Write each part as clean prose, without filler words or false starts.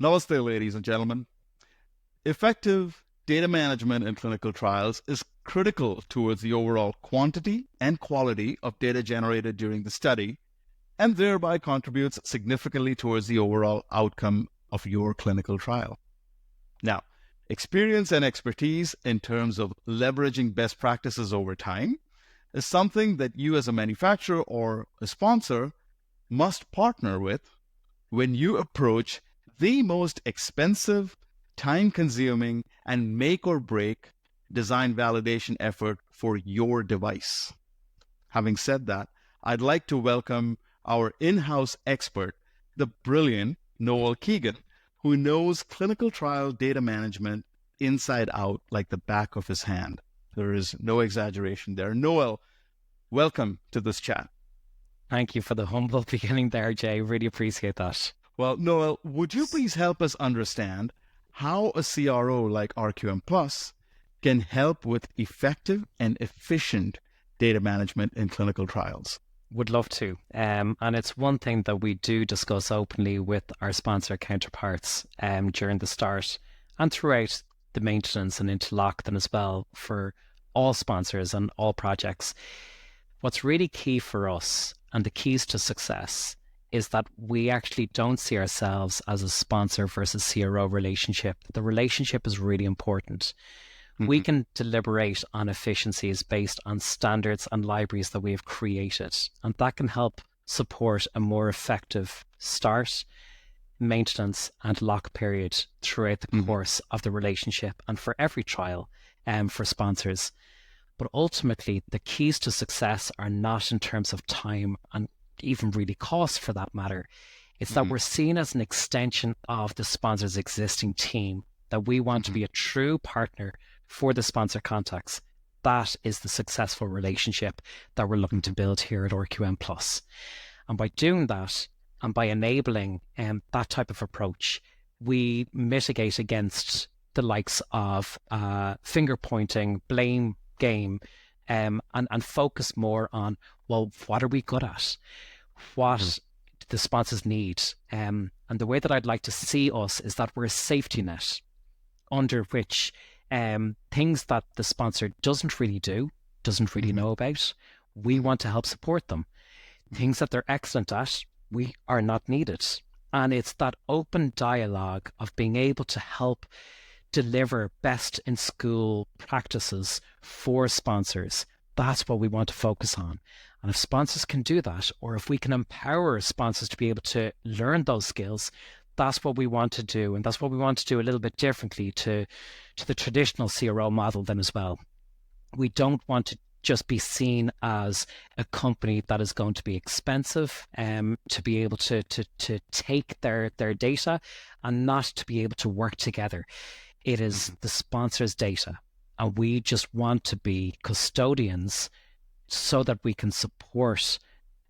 Namaste, ladies and gentlemen. Effective data management in clinical trials is critical towards the overall quantity and quality of data generated during the study, and thereby contributes significantly towards the overall outcome of your clinical trial. Now, experience and expertise in terms of leveraging best practices over time is something that you as a manufacturer or a sponsor must partner with when you approach the most expensive, time-consuming, and make-or-break design validation effort for your device. Having said that, I'd like to welcome our in-house expert, the brilliant Noel Keegan, who knows clinical trial data management inside out like the back of his hand. There is no exaggeration there. Noel, welcome to this chat. Thank you for the humble beginning there, Jay. Really appreciate that. Well, Noel, would you please help us understand how a CRO like RQM Plus can help with effective and efficient data management in clinical trials? Would love to. And it's one thing that we do discuss openly with our sponsor counterparts during the start and throughout the maintenance and into lockdown as well for all sponsors and all projects. What's really key for us and the keys to success is that we actually don't see ourselves as a sponsor versus CRO relationship. The relationship is really important. Mm-hmm. We can deliberate on efficiencies based on standards and libraries that we have created, and that can help support a more effective start, maintenance, and lock period throughout the course of the relationship and for every trial for sponsors. But ultimately, the keys to success are not in terms of time and even really cost for that matter. It's that we're seen as an extension of the sponsor's existing team, that we want to be a true partner for the sponsor contacts. That is the successful relationship that we're looking to build here at RQM Plus. And by doing that, and by enabling that type of approach, we mitigate against the likes of finger pointing, blame game, and focus more on, well, what are we good at? What the sponsors need? And the way that I'd like to see us is that we're a safety net under which things that the sponsor doesn't really do, doesn't really know about, we want to help support them. Things that they're excellent at, we are not needed. And it's that open dialogue of being able to help deliver best in school practices for sponsors. That's what we want to focus on. And if sponsors can do that, or if we can empower sponsors to be able to learn those skills, that's what we want to do. And that's what we want to do a little bit differently to the traditional CRO model then as well. We don't want to just be seen as a company that is going to be expensive to be able to take their data and not to be able to work together. It is the sponsor's data, and we just want to be custodians so that we can support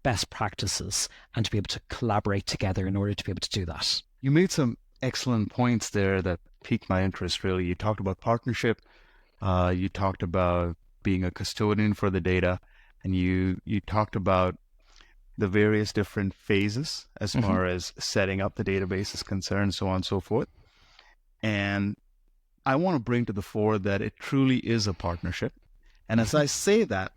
best practices and to be able to collaborate together in order to be able to do that. You made some excellent points there that piqued my interest, really. You talked about partnership, you talked about being a custodian for the data, and you talked about the various different phases as far as setting up the database is concerned, so on and so forth. And I want to bring to the fore that it truly is a partnership. And as I say that,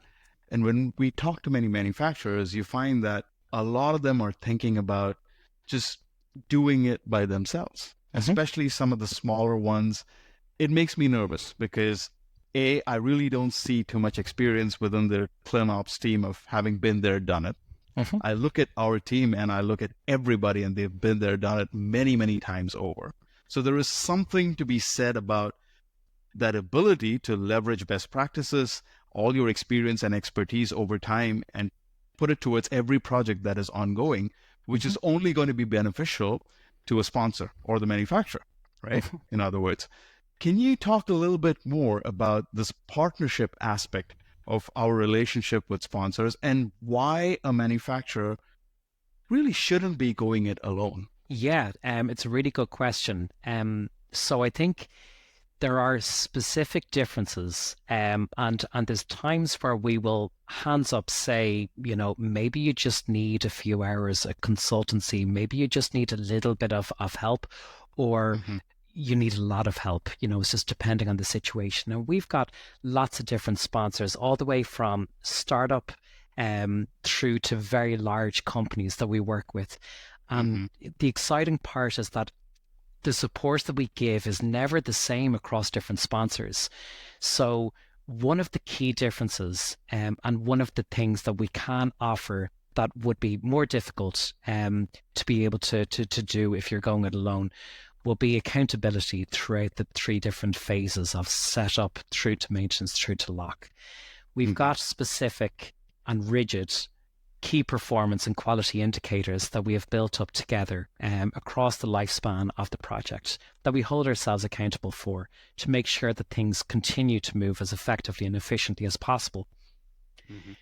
and when we talk to many manufacturers, you find that a lot of them are thinking about just doing it by themselves, especially some of the smaller ones. It makes me nervous because I really don't see too much experience within the ClinOps team of having been there, done it. I look at our team and I look at everybody and they've been there, done it many, many times over. So there is something to be said about that ability to leverage best practices, all your experience and expertise over time, and put it towards every project that is ongoing, which is only going to be beneficial to a sponsor or the manufacturer, right? In other words, can you talk a little bit more about this partnership aspect of our relationship with sponsors and why a manufacturer really shouldn't be going it alone? Yeah, it's a really good question. So I think there are specific differences, and there's times where we will hands up say, you know, maybe you just need a few hours of consultancy, maybe you just need a little bit of help, or you need a lot of help. It's just depending on the situation. And we've got lots of different sponsors, all the way from startup through to very large companies that we work with. The exciting part is that the support that we give is never the same across different sponsors. So one of the key differences and one of the things that we can offer that would be more difficult to be able to do if you're going it alone will be accountability throughout the 3 different phases of setup through to maintenance through to lock. We've got specific and rigid key performance and quality indicators that we have built up together across the lifespan of the project that we hold ourselves accountable for to make sure that things continue to move as effectively and efficiently as possible.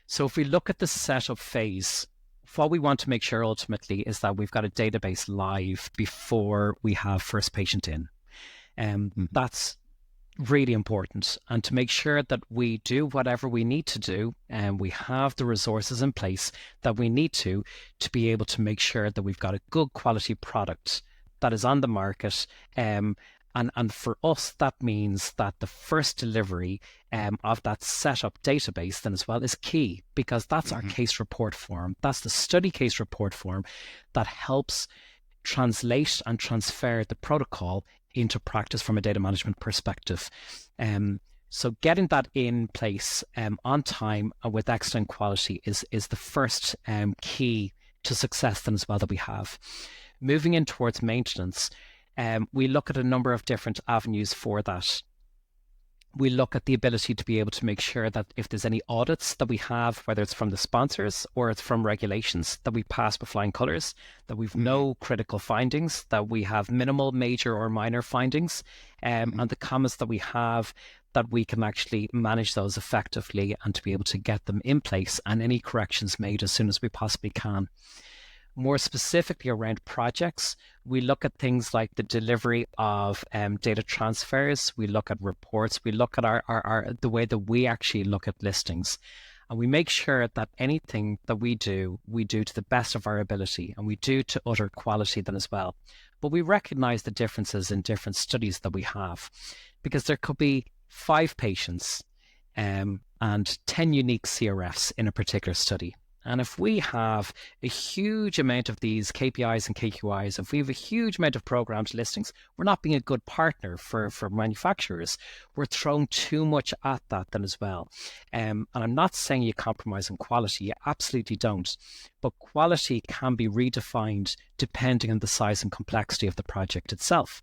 So if we look at the setup phase, what we want to make sure ultimately is that we've got a database live before we have first patient in. That's really important. And to make sure that we do whatever we need to do and we have the resources in place that we need to be able to make sure that we've got a good quality product that is on the market. And for us, that means that the first delivery of that setup database then as well is key, because that's our case report form. That's the study case report form that helps translate and transfer the protocol into practice from a data management perspective. So getting that in place on time and with excellent quality is the first key to success then as well that we have. Moving in towards maintenance, we look at a number of different avenues for that. We look at the ability to be able to make sure that if there's any audits that we have, whether it's from the sponsors or it's from regulations, that we pass with flying colours, that we've no critical findings, that we have minimal, major or minor findings, and the comments that we have, that we can actually manage those effectively and to be able to get them in place and any corrections made as soon as we possibly can. More specifically around projects, we look at things like the delivery of data transfers. We look at reports. We look at the way that we actually look at listings. And we make sure that anything that we do to the best of our ability, and we do to utter quality then as well. But we recognize the differences in different studies that we have, because there could be 5 patients and 10 unique CRFs in a particular study. And if we have a huge amount of these KPIs and KQIs, if we have a huge amount of programs listings, we're not being a good partner for manufacturers. We're throwing too much at that then as well. And I'm not saying you compromise on quality, you absolutely don't. But quality can be redefined depending on the size and complexity of the project itself.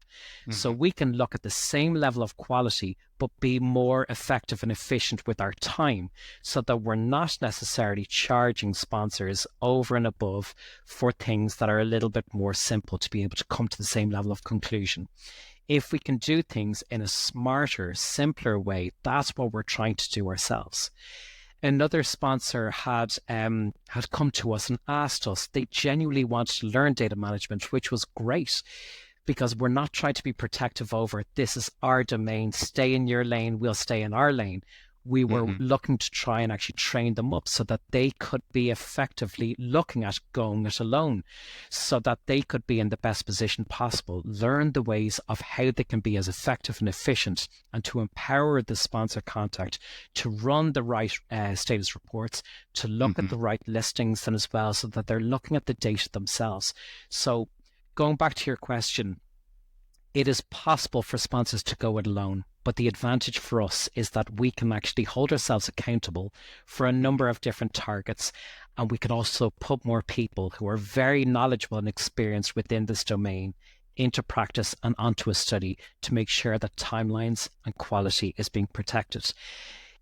So we can look at the same level of quality, but be more effective and efficient with our time, so that we're not necessarily charging sponsors over and above for things that are a little bit more simple to be able to come to the same level of conclusion. If we can do things in a smarter, simpler way, that's what we're trying to do ourselves. Another sponsor had come to us and asked us, they genuinely wanted to learn data management, which was great, because we're not trying to be protective over, this is our domain, stay in your lane, we'll stay in our lane. We were looking to try and actually train them up so that they could be effectively looking at going it alone, so that they could be in the best position possible, learn the ways of how they can be as effective and efficient, and to empower the sponsor contact to run the right status reports, to look at the right listings and as well, so that they're looking at the data themselves. So going back to your question, it is possible for sponsors to go it alone, but the advantage for us is that we can actually hold ourselves accountable for a number of different targets, and we can also put more people who are very knowledgeable and experienced within this domain into practice and onto a study to make sure that timelines and quality is being protected.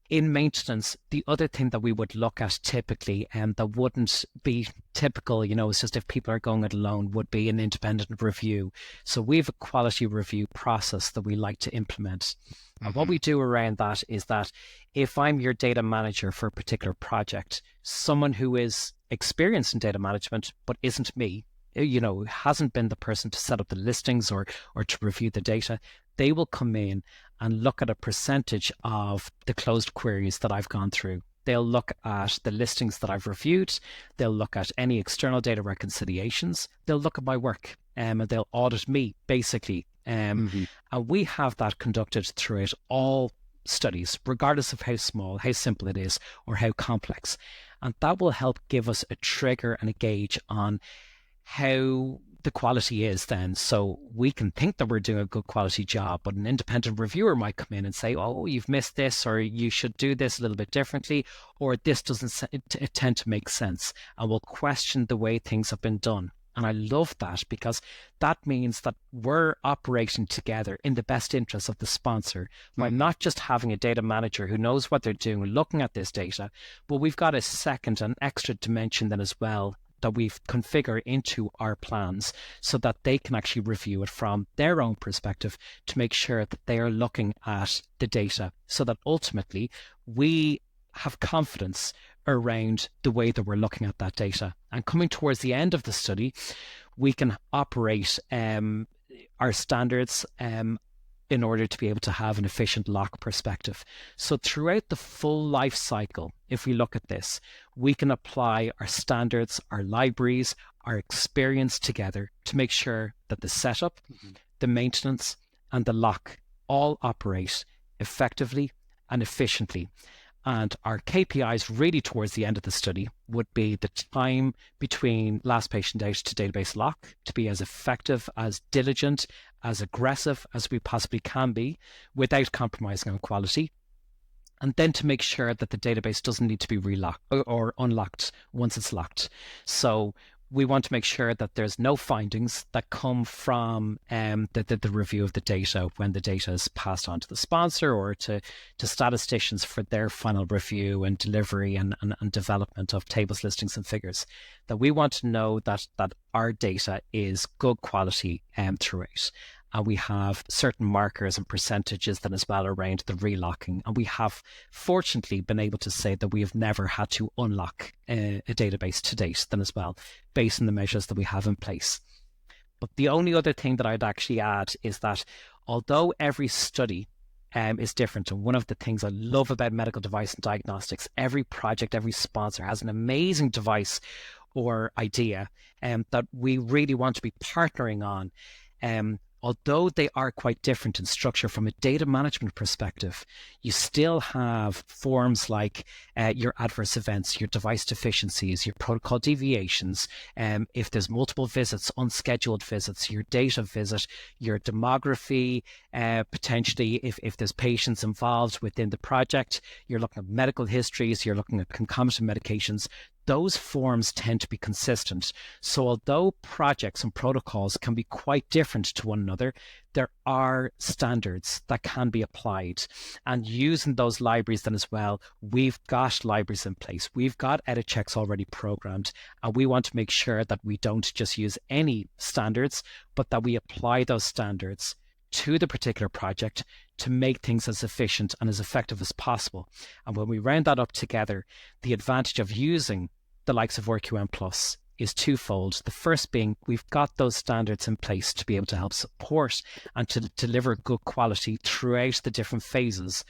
In maintenance, the other thing that we would look at typically, and that wouldn't be typical, it's just if people are going it alone, would be an independent review. So we have a quality review process that we like to implement. And what we do around that is that if I'm your data manager for a particular project, someone who is experienced in data management but isn't me, hasn't been the person to set up the listings or to review the data, they will come in and look at a percentage of the closed queries that I've gone through. They'll look at the listings that I've reviewed. They'll look at any external data reconciliations. They'll look at my work. and they'll audit me, basically. And we have that conducted throughout all studies, regardless of how small, how simple it is, or how complex. And that will help give us a trigger and a gauge on how the quality is then. So we can think that we're doing a good quality job, but an independent reviewer might come in and say, oh, you've missed this, or you should do this a little bit differently, or this doesn't tend to make sense. And we'll question the way things have been done. And I love that, because that means that we're operating together in the best interest of the sponsor by not just having a data manager who knows what they're doing, looking at this data, but we've got a second and extra dimension then as well that we've configured into our plans so that they can actually review it from their own perspective to make sure that they are looking at the data, so that ultimately we have confidence around the way that we're looking at that data. And coming towards the end of the study, we can operate our standards in order to be able to have an efficient lock perspective. So throughout the full life cycle, if we look at this, we can apply our standards, our libraries, our experience together to make sure that the setup, the maintenance, and the lock all operate effectively and efficiently. And our KPIs really towards the end of the study would be the time between last patient out to database lock to be as effective, as diligent, as aggressive as we possibly can be without compromising on quality. And then to make sure that the database doesn't need to be relocked or unlocked once it's locked. So we want to make sure that there's no findings that come from the review of the data when the data is passed on to the sponsor or to statisticians for their final review and delivery and development of tables, listings, and figures. That we want to know that our data is good quality throughout. And we have certain markers and percentages then as well around the relocking. And we have fortunately been able to say that we have never had to unlock a database to date then as well, based on the measures that we have in place. But the only other thing that I'd actually add is that although every study is different, and one of the things I love about medical device and diagnostics, every project, every sponsor has an amazing device or idea that we really want to be partnering on. Although they are quite different in structure from a data management perspective, you still have forms like your adverse events, your device deficiencies, your protocol deviations, if there's multiple visits, unscheduled visits, your data visit, your demography, potentially if there's patients involved within the project, you're looking at medical histories, you're looking at concomitant medications. Those forms tend to be consistent. So although projects and protocols can be quite different to one another, there are standards that can be applied. And using those libraries then as well, we've got libraries in place. We've got edit checks already programmed, and we want to make sure that we don't just use any standards, but that we apply those standards to the particular project to make things as efficient and as effective as possible. And when we round that up together, the advantage of using the likes of RQM+ is twofold. The first being we've got those standards in place to be able to help support and to deliver good quality throughout the different phases.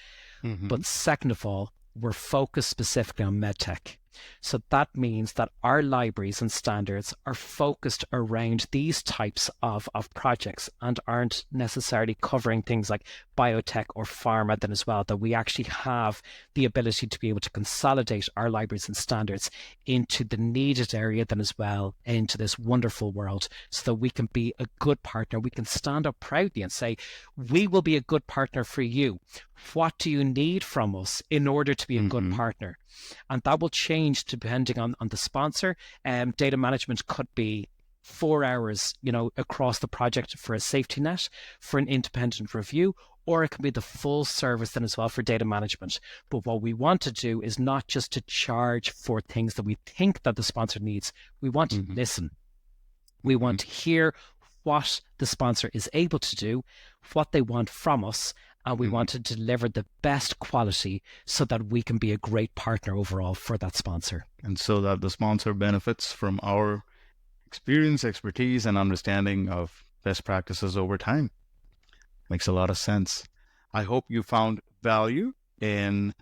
But second of all, we're focused specifically on MedTech. So that means that our libraries and standards are focused around these types of projects and aren't necessarily covering things like biotech or pharma then as well, that we actually have the ability to be able to consolidate our libraries and standards into the needed area then as well, into this wonderful world, so that we can be a good partner. We can stand up proudly and say, we will be a good partner for you. What do you need from us in order to be a good partner? And that will change depending on the sponsor. Data management could be 4 hours, across the project for a safety net, for an independent review, or it can be the full service then as well for data management. But what we want to do is not just to charge for things that we think that the sponsor needs. We want to listen. We want to hear what the sponsor is able to do, what they want from us, and we want to deliver the best quality so that we can be a great partner overall for that sponsor. And so that the sponsor benefits from our experience, expertise, and understanding of best practices over time. Makes a lot of sense. I hope you found value in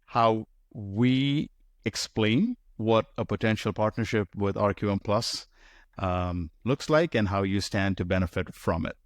how we explain what a potential partnership with RQM Plus looks like and how you stand to benefit from it.